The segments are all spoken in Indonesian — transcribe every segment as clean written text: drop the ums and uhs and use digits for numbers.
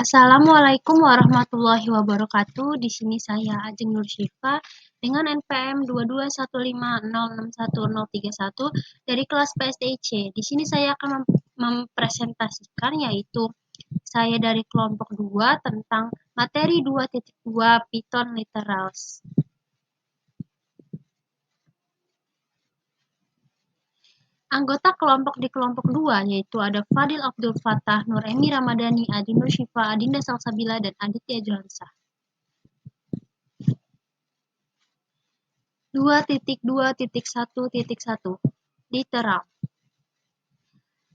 Assalamualaikum warahmatullahi wabarakatuh. Di sini saya Ajeng Nur Syifa dengan NPM 221506131 dari kelas PSDC. Di sini saya akan mempresentasikan yaitu saya dari kelompok 2 tentang materi 2.2 Python Literals. Anggota kelompok di kelompok 2 yaitu ada Fadil Abdul Fattah, Nur Emi Ramadhani, Ajeng Nur Syifa, Adinda Salsabila, dan Aditya Johansah. 2.2.1.1 Literal.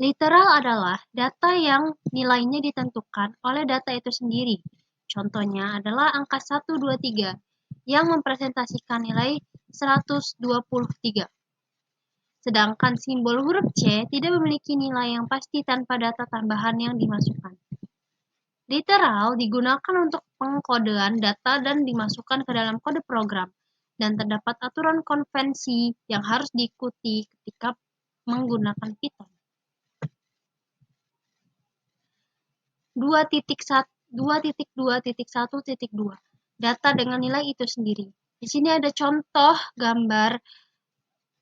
Literal adalah data yang nilainya ditentukan oleh data itu sendiri. Contohnya adalah angka 123 yang mempresentasikan nilai 123. Sedangkan simbol huruf C tidak memiliki nilai yang pasti tanpa data tambahan yang dimasukkan. Literal digunakan untuk pengkodean data dan dimasukkan ke dalam kode program, dan terdapat aturan konvensi yang harus diikuti ketika menggunakan Python. 2.2.1.2 Data dengan nilai itu sendiri. Di sini ada contoh gambar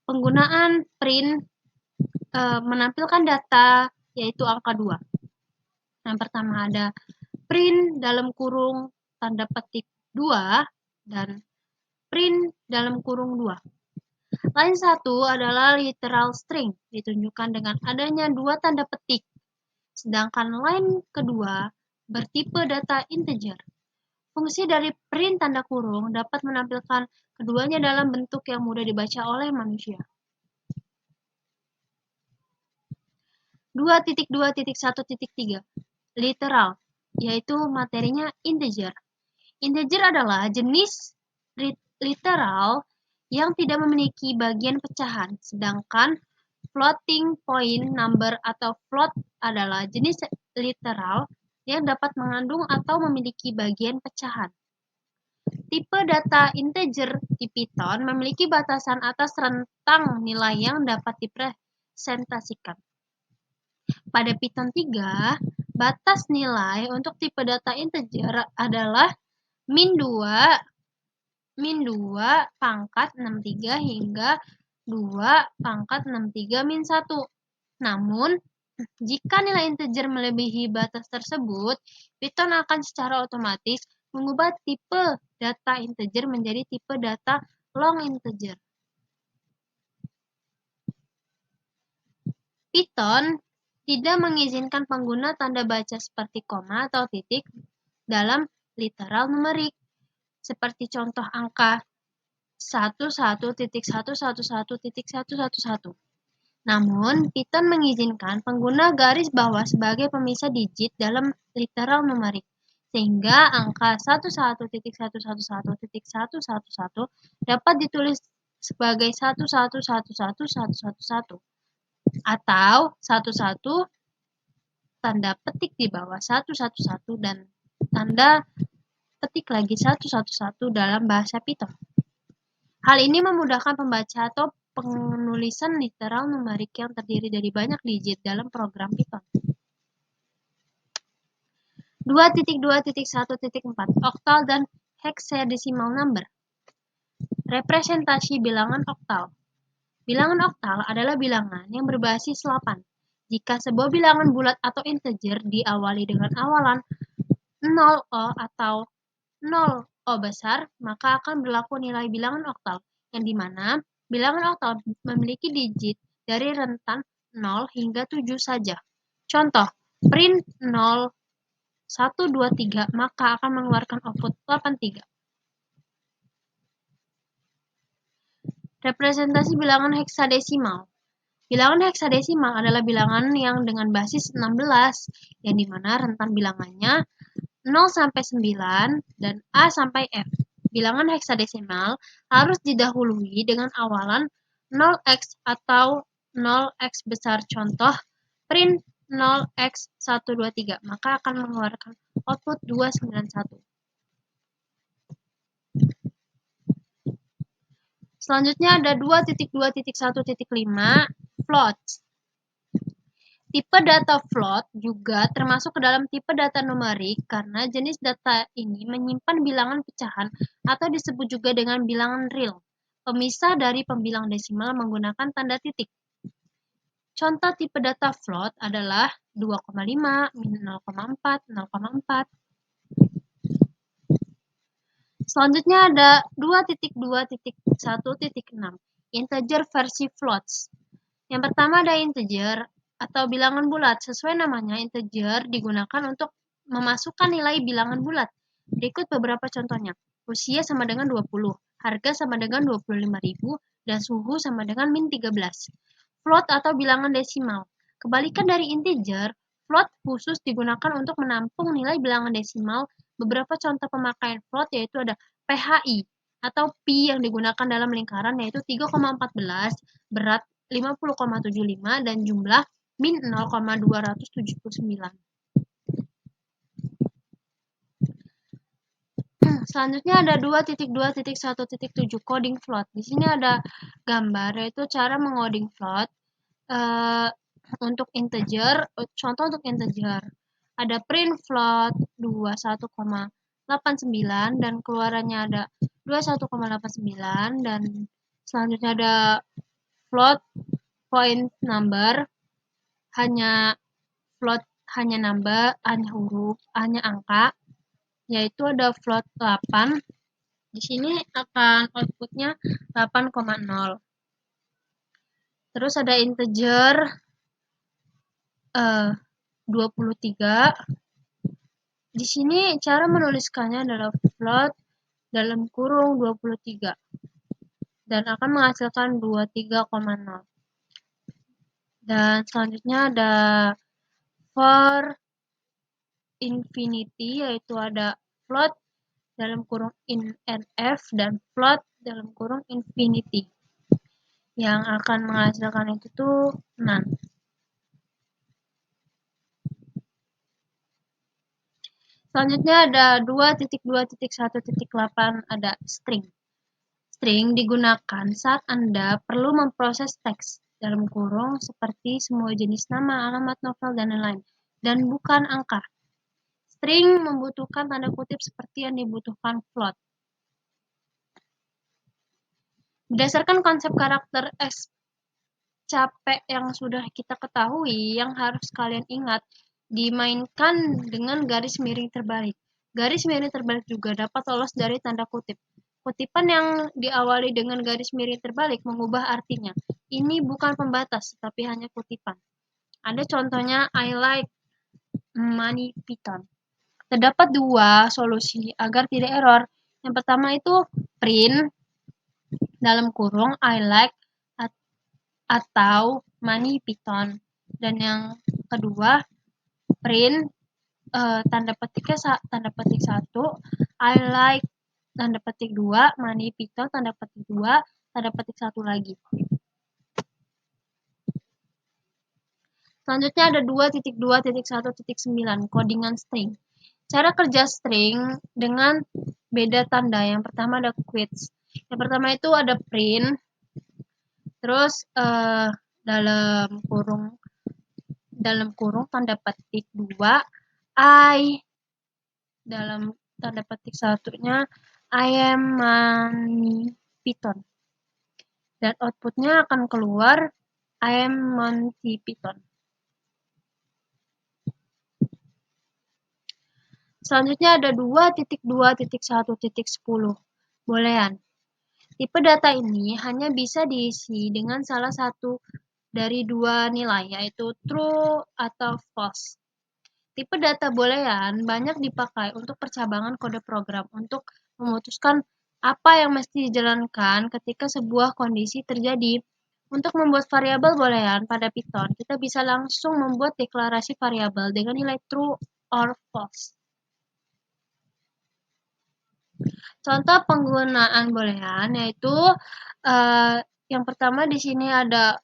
penggunaan print menampilkan data yaitu angka 2. Yang pertama ada print dalam kurung tanda petik 2 dan print dalam kurung 2. Line 1 adalah literal string, ditunjukkan dengan adanya 2 tanda petik. Sedangkan line kedua bertipe data integer. Fungsi dari print tanda kurung dapat menampilkan keduanya dalam bentuk yang mudah dibaca oleh manusia. 2.2.1.3 Literal, yaitu materinya integer. Integer adalah jenis literal yang tidak memiliki bagian pecahan, sedangkan floating point number atau float adalah jenis literal yang dapat mengandung atau memiliki bagian pecahan. Tipe data integer di Python memiliki batasan atas rentang nilai yang dapat dipresentasikan. Pada Python 3, batas nilai untuk tipe data integer adalah min 2 pangkat 63 hingga 2 pangkat 63 min 1. Namun, jika nilai integer melebihi batas tersebut, Python akan secara otomatis mengubah tipe data integer menjadi tipe data long integer. Python tidak mengizinkan pengguna tanda baca seperti koma atau titik dalam literal numerik, seperti contoh angka 11.111.111. Namun, Python mengizinkan pengguna garis bawah sebagai pemisah digit dalam literal numerik, sehingga angka 11.111.111 dapat ditulis sebagai 11111111 atau 11 tanda petik di bawah 111 dan tanda petik lagi 111 dalam bahasa Python. Hal ini memudahkan pembaca atau penulisan literal numerik yang terdiri dari banyak digit dalam program Python. 2.2.1.4 Oktal dan hexadecimal number. Representasi bilangan oktal. Bilangan oktal adalah bilangan yang berbasis 8. Jika sebuah bilangan bulat atau integer diawali dengan awalan 0O atau 0O besar, maka akan berlaku nilai bilangan oktal, yang dimana bilangan oktal memiliki digit dari rentan 0 hingga 7 saja. Contoh, print 0, 1, 2, 3, maka akan mengeluarkan output 83. Representasi bilangan heksadesimal. Bilangan heksadesimal adalah bilangan yang dengan basis 16, yang dimana rentan bilangannya 0 sampai 9 dan A sampai F. Bilangan heksadesimal harus didahului dengan awalan 0x atau 0x besar. Contoh, print 0x123, maka akan mengeluarkan output 291. Selanjutnya ada 2.2.1.5 floats. Tipe data float juga termasuk ke dalam tipe data numerik karena jenis data ini menyimpan bilangan pecahan atau disebut juga dengan bilangan real, pemisah dari pembilang desimal menggunakan tanda titik. Contoh tipe data float adalah 2,5, 0,4, 0,4. Selanjutnya ada 2.2.1.6, integer versi floats. Yang pertama ada integer atau bilangan bulat. Sesuai namanya, integer digunakan untuk memasukkan nilai bilangan bulat. Berikut beberapa contohnya. Usia sama dengan 20, harga sama dengan 25.000, dan suhu sama dengan min 13. Float atau bilangan desimal. Kebalikan dari integer, float khusus digunakan untuk menampung nilai bilangan desimal. Beberapa contoh pemakaian float yaitu ada PHI atau pi yang digunakan dalam lingkaran yaitu 3,14, berat 50,75 dan jumlah min 0,279. Selanjutnya ada 2.2.1.7 coding float. Di sini ada gambar yaitu cara mengoding float untuk integer. Contoh untuk integer ada print float 21,89 dan keluarannya ada 21,89 dan selanjutnya ada float point number, float hanya number, hanya huruf, hanya angka, yaitu ada float 8. Di sini akan outputnya 8,0. Terus ada integer 23. Di sini cara menuliskannya adalah float dalam kurung 23 dan akan menghasilkan 23,0. Dan selanjutnya ada for infinity, yaitu ada float dalam kurung inf dan float dalam kurung infinity yang akan menghasilkan itu tuh none. Selanjutnya ada 2.2.1.8 ada string. String digunakan saat Anda perlu memproses teks dalam kurung seperti semua jenis nama, alamat, novel, dan lain-lain, dan bukan angka. String membutuhkan tanda kutip seperti yang dibutuhkan float. Berdasarkan konsep karakter SCP yang sudah kita ketahui, yang harus kalian ingat, dimainkan dengan garis miring terbalik. Garis miring terbalik juga dapat lolos dari tanda kutip. Kutipan yang diawali dengan garis miring terbalik mengubah artinya. Ini bukan pembatas, tapi hanya kutipan. Ada contohnya, I like money Python. Terdapat dua solusi agar tidak error. Yang pertama itu print dalam kurung I like atau money Python. Dan yang kedua print tanda petik 1 I like tanda petik 2 money Python tanda petik 2 tanda petik 1 lagi. Selanjutnya ada 2.2.1.9 codingan string. Cara kerja string dengan beda tanda. Yang pertama ada quotes. Yang pertama itu ada print, terus dalam kurung tanda petik 2 I, dalam tanda petik satunya I am money Python, dan outputnya akan keluar I am money Python. Selanjutnya ada 2.2.1.10 boolean. Tipe data ini hanya bisa diisi dengan salah satu dari dua nilai, yaitu true atau false. Tipe data boolean banyak dipakai untuk percabangan kode program untuk memutuskan apa yang mesti dijalankan ketika sebuah kondisi terjadi. Untuk membuat variabel boolean pada Python, kita bisa langsung membuat deklarasi variabel dengan nilai true or false. Contoh penggunaan boolean yaitu yang pertama di sini ada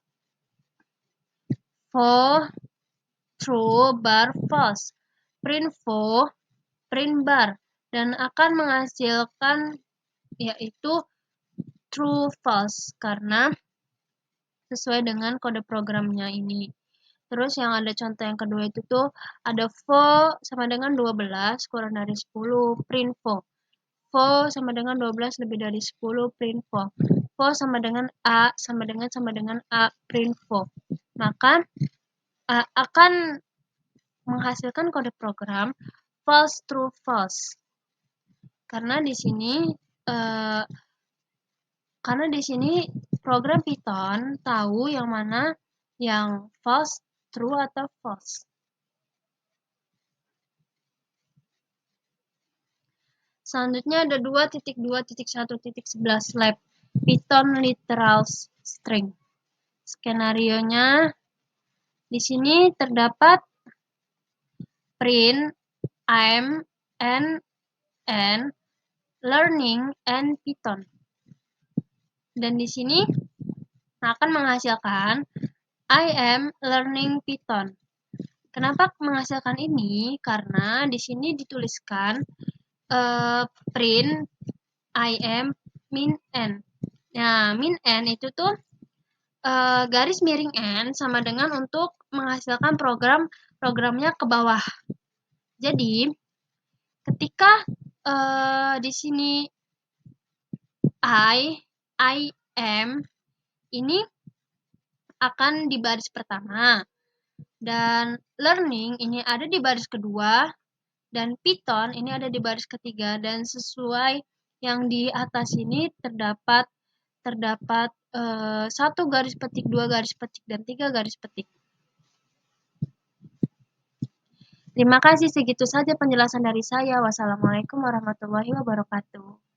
for true bar false, print for print bar, dan akan menghasilkan yaitu true false karena sesuai dengan kode programnya ini. Terus yang ada contoh yang kedua itu tuh ada vo sama dengan 12 kurang dari 10 print vo. Vo sama dengan 12 lebih dari 10 print vo. Vo sama dengan A sama dengan A print vo. Maka akan menghasilkan kode program false true false. Karena di sini program Python tahu yang mana yang false, true atau false. Selanjutnya ada 2.2.1.11 lab Python literal string. Skenarionya di sini terdapat print, I'm, and learning and Python. Dan di sini akan menghasilkan I am learning Python. Kenapa menghasilkan ini? Karena di sini dituliskan print I am min n. Nah, min n itu tuh garis miring n sama dengan untuk menghasilkan programnya ke bawah. Jadi, ketika di sini I am ini akan di baris pertama dan learning ini ada di baris kedua dan Python ini ada di baris ketiga dan sesuai yang di atas ini terdapat 1 garis petik, 2 garis petik dan 3 garis petik. Terima kasih, segitu saja penjelasan dari saya. Wassalamualaikum warahmatullahi wabarakatuh.